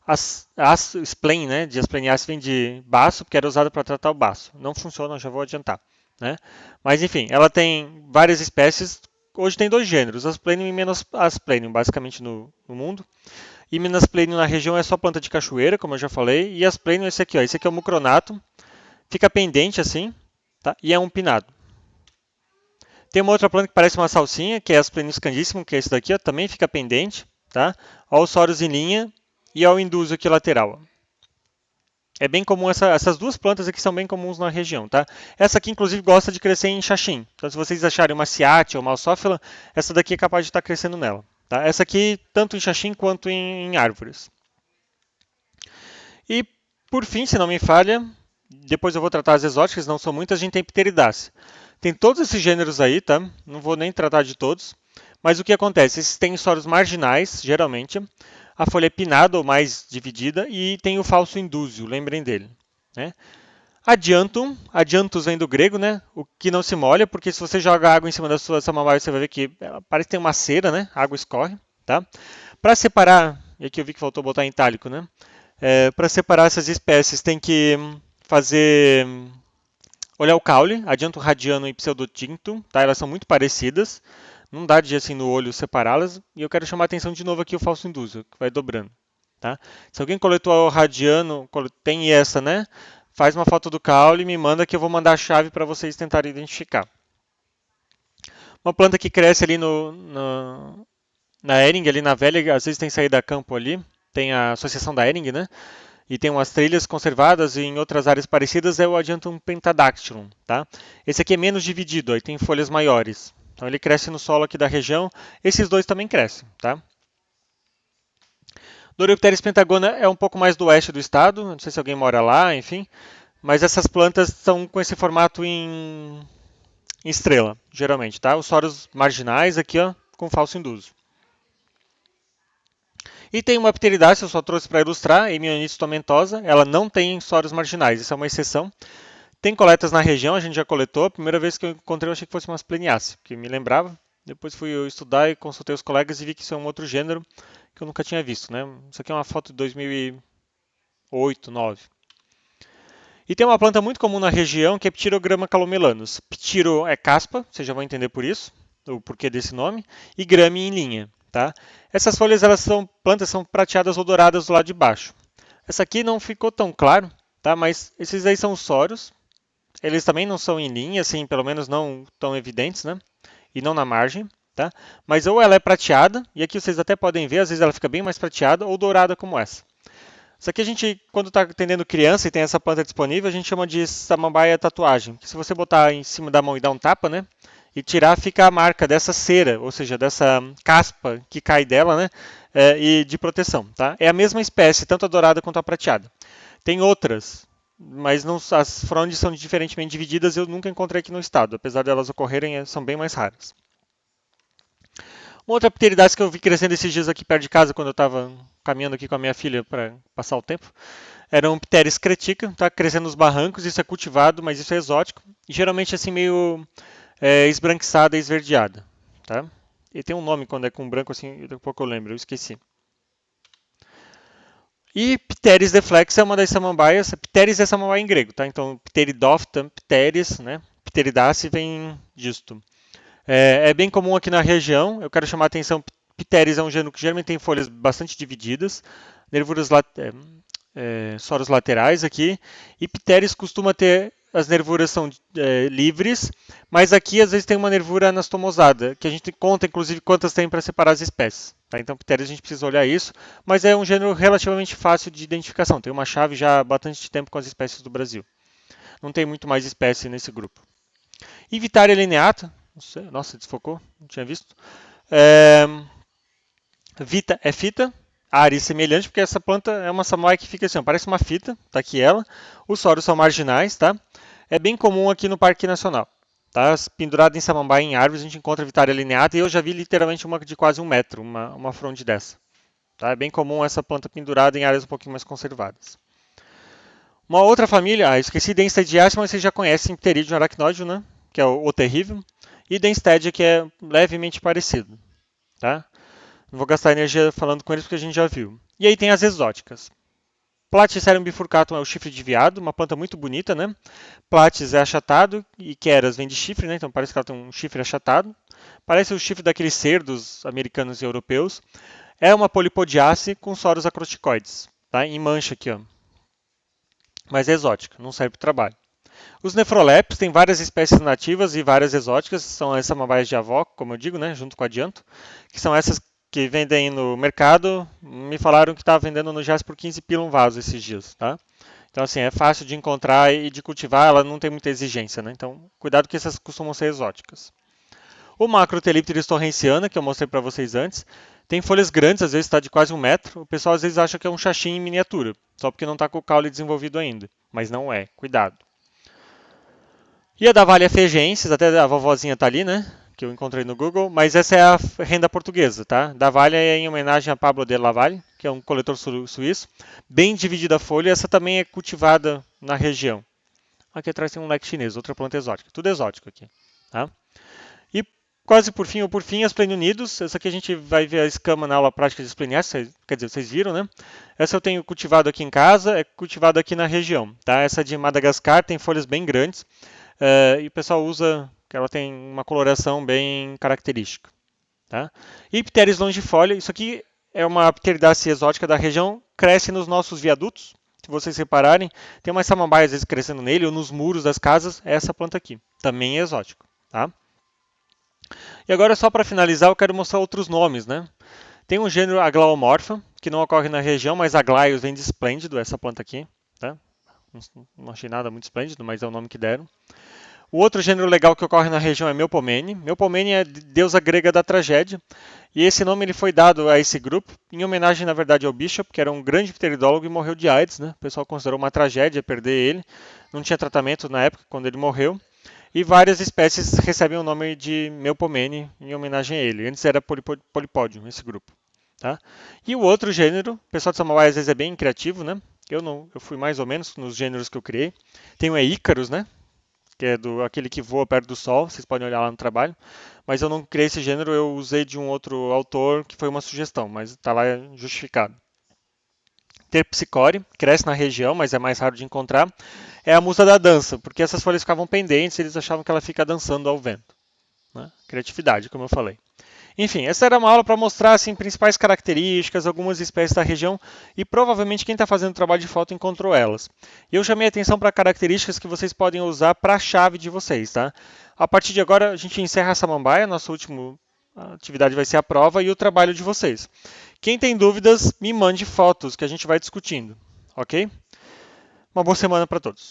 A: As splen, né, de Aspleniaceae vem de baço, porque era usada para tratar o baço. Não funciona, já vou adiantar, né? Mas enfim, ela tem várias espécies. Hoje tem dois gêneros, Asplenium e Menasplenium, basicamente no mundo. E Menasplenium na região é só planta de cachoeira, como eu já falei. E Asplenium é esse aqui, ó. Esse aqui é o mucronato. Fica pendente assim, tá? E é um pinado. Tem uma outra planta que parece uma salsinha, que é Asplenium scandissimum, que é esse daqui, ó. Também fica pendente, tá? Ó os soros em linha e ó o indúsio aqui lateral, ó. É bem comum, essas duas plantas aqui são bem comuns na região, tá? Essa aqui, inclusive, gosta de crescer em xaxim. Então, se vocês acharem uma ciate ou uma alsófila, essa daqui é capaz de estar crescendo nela. Tá? Essa aqui, tanto em xaxim quanto em árvores. E, por fim, se não me falha, depois eu vou tratar as exóticas, não são muitas, a gente tem Pteridaceae. Tem todos esses gêneros aí, tá? Não vou nem tratar de todos. Mas o que acontece? Esses têm soros marginais, geralmente. A folha é pinnada ou mais dividida e tem o falso indúsio, lembrem dele. Né? Adiantum, adiantus vem do grego, né? O que não se molha, porque se você joga água em cima da sua samambaia, você vai ver que ela parece que tem uma cera, né? A água escorre, tá? Para separar, e aqui eu vi que faltou botar em itálico, né? Para separar essas espécies tem que fazer olhar o caule, adiantum radiano e pseudotinctum, tá? Elas são muito parecidas. Não dá de assim no olho separá-las. E eu quero chamar a atenção de novo aqui o falso indúsio, que vai dobrando. Tá? Se alguém coletou o radiano, tem essa, né? Faz uma foto do caule e me manda que eu vou mandar a chave para vocês tentarem identificar. Uma planta que cresce ali na Ering, ali na velha, às vezes tem saída a campo ali. Tem a associação da Ering, né? E tem umas trilhas conservadas e em outras áreas parecidas é o Adiantum pentadactylum, tá? Esse aqui é menos dividido, aí tem folhas maiores. Então ele cresce no solo aqui da região. Esses dois também crescem, tá? Doryopteris pentagona é um pouco mais do oeste do estado, não sei se alguém mora lá, enfim. Mas essas plantas são com esse formato em estrela, geralmente, tá? Os soros marginais aqui, ó, com falso indúsio. E tem uma pteridácea, eu só trouxe para ilustrar, Hemionitis tomentosa. Ela não tem soros marginais, isso é uma exceção. Tem coletas na região, a gente já coletou. A primeira vez que eu encontrei, eu achei que fosse umas pleniáceas, que me lembrava. Depois fui eu estudar e consultei os colegas e vi que isso é um outro gênero que eu nunca tinha visto, né? Isso aqui é uma foto de 2008, 2009. E tem uma planta muito comum na região que é Pterograma calomelanus. Ptiro é caspa, vocês já vão entender por isso, o porquê desse nome, e grame em linha, tá? Essas folhas, plantas são prateadas ou douradas do lado de baixo. Essa aqui não ficou tão claro, tá? Mas esses aí são os soros. Eles também não são em linha, assim, pelo menos não tão evidentes, né? E não na margem, tá? Mas ou ela é prateada, e aqui vocês até podem ver, às vezes ela fica bem mais prateada, ou dourada como essa. Isso aqui a gente, quando está atendendo criança e tem essa planta disponível, a gente chama de samambaia tatuagem. Se você botar em cima da mão e dar um tapa, né? E tirar, fica a marca dessa cera, ou seja, dessa caspa que cai dela, né? E de proteção, tá? É a mesma espécie, tanto a dourada quanto a prateada. Tem outras, mas não, as frondes são diferentemente divididas, eu nunca encontrei aqui no estado. Apesar de elas ocorrerem, são bem mais raras. Uma outra pteridácea que eu vi crescendo esses dias aqui perto de casa, quando eu estava caminhando aqui com a minha filha para passar o tempo, era um Pteris cretica, tá crescendo nos barrancos, isso é cultivado, mas isso é exótico, e geralmente assim meio esbranquiçada e esverdeada, tá? E tem um nome quando é com branco assim, daqui a pouco eu lembro, eu esqueci. E Pteris deflex é uma das samambaias, Pteris é samambaia em grego, tá? Então Pteridophyta, Pteris, né? Pteridaceae vem disto. É bem comum aqui na região. Eu quero chamar a atenção. Pteris é um gênero que geralmente tem folhas bastante divididas, nervuras soros laterais aqui. E Pteris costuma ter as nervuras são livres, mas aqui às vezes tem uma nervura anastomosada, que a gente conta inclusive quantas tem para separar as espécies. Tá? Então Pteris a gente precisa olhar isso, mas é um gênero relativamente fácil de identificação. Tem uma chave já há bastante tempo com as espécies do Brasil. Não tem muito mais espécie nesse grupo. E Vitaria lineata, nossa, desfocou, não tinha visto. Vita é fita, Ares semelhante, porque essa planta é uma samambaia que fica assim, ó, parece uma fita, tá aqui ela. Os soros são marginais, tá? É bem comum aqui no Parque Nacional. Tá? Pendurada em samambaia em árvores, a gente encontra Vitaria lineata e eu já vi literalmente uma de quase 1 metro, uma fronde dessa. Tá? É bem comum essa planta pendurada em áreas um pouquinho mais conservadas. Uma outra família, esqueci Densteddiaceae, mas vocês já conhecem Pteridium arachnóide, né? Que é o terrível. E Denstead, que é levemente parecido, tá? Não vou gastar energia falando com eles porque a gente já viu. E aí tem as exóticas. Platycerium bifurcatum é o chifre de veado, uma planta muito bonita, né? Platys é achatado e Keras vem de chifre, né? Então parece que ela tem um chifre achatado. Parece o chifre daqueles cerdos americanos e europeus. É uma polipodiace com soros acrosticoides, tá? Em mancha aqui, ó. Mas é exótica, não serve para o trabalho. Os nefroleptos têm várias espécies nativas e várias exóticas, são as samambaias de avó, como eu digo, né, junto com o adianto, que são essas que vendem no mercado. Me falaram que estava vendendo no Jazz por 15 pila um vaso esses dias, tá? Então, assim, é fácil de encontrar e de cultivar, ela não tem muita exigência, né? Então, cuidado que essas costumam ser exóticas. O Macrotelipteris torrenciana, que eu mostrei para vocês antes, tem folhas grandes, às vezes está de quase 1 metro. O pessoal às vezes acha que é um xaxim em miniatura, só porque não está com o caule desenvolvido ainda. Mas não é, cuidado. E a Davalia fegensis, até a vovozinha está ali, né? Que eu encontrei no Google, mas essa é a renda portuguesa, tá? Davalia é em homenagem a Pablo de Lavalle, que é um coletor suíço. Bem dividida a folha, essa também é cultivada na região. Aqui atrás tem um leque chinês, outra planta exótica. Tudo exótico aqui, tá? E quase por fim, ou por fim, as plenionidos. Essa aqui a gente vai ver a escama na aula prática de espleniaceae, quer dizer, vocês viram, né? Essa eu tenho cultivado aqui em casa, é cultivada aqui na região, tá? Essa de Madagascar tem folhas bem grandes, e o pessoal usa, que ela tem uma coloração bem característica, tá? E Pteris longifolia, isso aqui é uma pteridácea exótica da região, cresce nos nossos viadutos. Se vocês repararem, tem umas samambaias às vezes crescendo nele, ou nos muros das casas, é essa planta aqui, também é exótico, tá? E agora, só para finalizar, eu quero mostrar outros nomes, né? Tem um gênero Aglaomorpha, que não ocorre na região, mas Aglaios vem de esplêndido, essa planta aqui, tá? Não achei nada muito esplêndido, mas é o nome que deram. O outro gênero legal que ocorre na região é Melpomene. Melpomene é deusa grega da tragédia, e esse nome ele foi dado a esse grupo em homenagem, na verdade, ao Bishop, que era um grande pteridólogo e morreu de AIDS, né? O pessoal considerou uma tragédia perder ele. Não tinha tratamento na época, quando ele morreu. E várias espécies recebem o nome de Melpomene em homenagem a ele. Antes era Polypodium, esse grupo. Tá? E o outro gênero, o pessoal de Samambaia às vezes é bem criativo, né? Eu fui mais ou menos nos gêneros que eu criei. Tem o Ícaros, né? Que é aquele que voa perto do Sol, vocês podem olhar lá no trabalho. Mas eu não criei esse gênero, eu usei de um outro autor que foi uma sugestão, mas está lá justificado. Terpsichore, cresce na região, mas é mais raro de encontrar. É a musa da dança, porque essas folhas ficavam pendentes e eles achavam que ela fica dançando ao vento. Né? Criatividade, como eu falei. Enfim, essa era uma aula para mostrar assim, principais características, algumas espécies da região e provavelmente quem está fazendo o trabalho de foto encontrou elas. E eu chamei a atenção para características que vocês podem usar para a chave de vocês. Tá? A partir de agora a gente encerra a samambaia, nossa última atividade vai ser a prova e o trabalho de vocês. Quem tem dúvidas, me mande fotos que a gente vai discutindo, ok? Uma boa semana para todos.